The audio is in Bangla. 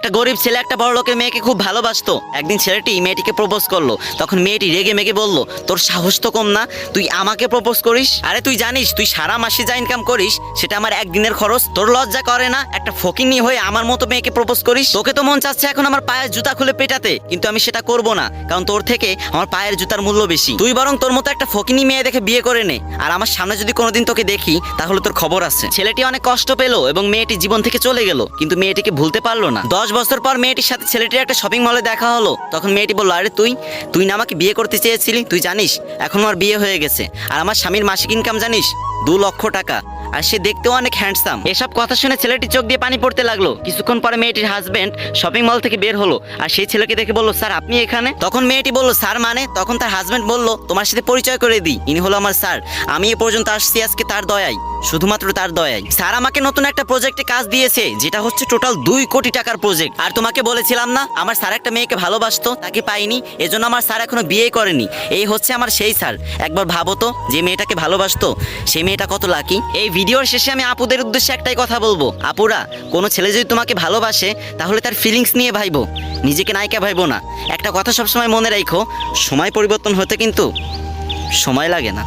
একটা গরিব ছেলে একটা বড় লোকের মেয়েকে খুব ভালোবাসতো। একদিন ছেলেটি মেয়েটিকে প্রপোজ করলো, তখন মেয়েটি রেগে মেগে বলল, তোর সাহস তো কম না, তুই আমাকে প্রপোজ করিস? আরে তুই জানিস তুই সারা মাসে যা ইনকাম করিস সেটা আমার একদিনের খরচ। তোর লজ্জা করে না একটা ফকিন্নি হয়ে আমার মতো মেয়েকে প্রপোজ করিস? তোকে তো মন চাচ্ছে এখন আমার পায়ের জুতা খুলে পেটাতে, কিন্তু আমি সেটা করব না, কারণ তোর থেকে আমার পায়ের জুতার মূল্য বেশি। তুই বরং তোর মতো একটা ফকিন্নি মেয়ে দেখে বিয়ে করে নে, আর আমার সামনে যদি কোনোদিন তোকে দেখি তাহলে তোর খবর আছে। ছেলেটি অনেক কষ্ট পেলো এবং মেয়েটি জীবন থেকে চলে গেল, কিন্তু মেয়েটিকে ভুলতে পারলো না। 10 বছর পর মেয়েটির সাথে ছেলেটির একটা শপিং মলে দেখা হলো। তখন মেয়েটি বলল, আরে তুই না আমাকে বিয়ে করতে চেয়েছিলি? তুই জানিস এখন আমার বিয়ে হয়ে গেছে, আর আমার স্বামীর মাসিক ইনকাম জানিস 2 লক্ষ টাকা, আর সে দেখতেও অনেক হ্যান্ডসাম। এসব কথা শুনে ছেলেটির চোখ দিয়ে পানি পড়তে লাগলো। কিছুক্ষণ পরে মেয়েটির হাজবেন্ড শপিং মল থেকে বের হলো, আর সেই ছেলেকে দেখে বলল, স্যার আপনি এখানে? তখন মেয়েটি বলল, স্যার মানে? তখন তার হাজবেন্ড বলল, তোমার সাথে পরিচয় করে দিই, ইনি হলো আমার স্যার। আমি এ পর্যন্ত আসছি আজকে তার দয়ায়, শুধুমাত্র তার দয়ায়। স্যার আমাকে নতুন একটা প্রজেক্টে কাজ দিয়েছে, যেটা হচ্ছে টোটাল 2 কোটি টাকার প্রজেক্ট। আর তোমাকে বলেছিলাম না আমার স্যার একটা মেয়েকে ভালোবাসতো, তাকে পাইনি, এজন্য আমার স্যার এখনো বিয়ে করেনি। এই হচ্ছে আমার সেই স্যার। একবার ভাবো তো, যে মেয়েটাকে ভালোবাসতো সেই মেয়েটা কত লাকি। এই ভিডিওর শেষে আমি আপুদের উদ্দেশ্যে একটাই কথা বলবো, আপুরা, কোনো ছেলে যদি তোমাকে ভালোবাসে তাহলে তার ফিলিংস নিয়ে ভাইবো, নিজেকে নায়িকা ভাইবো না। একটা কথা সবসময় মনে রাখো, সময় পরিবর্তন হতে কিন্তু সময় লাগে না।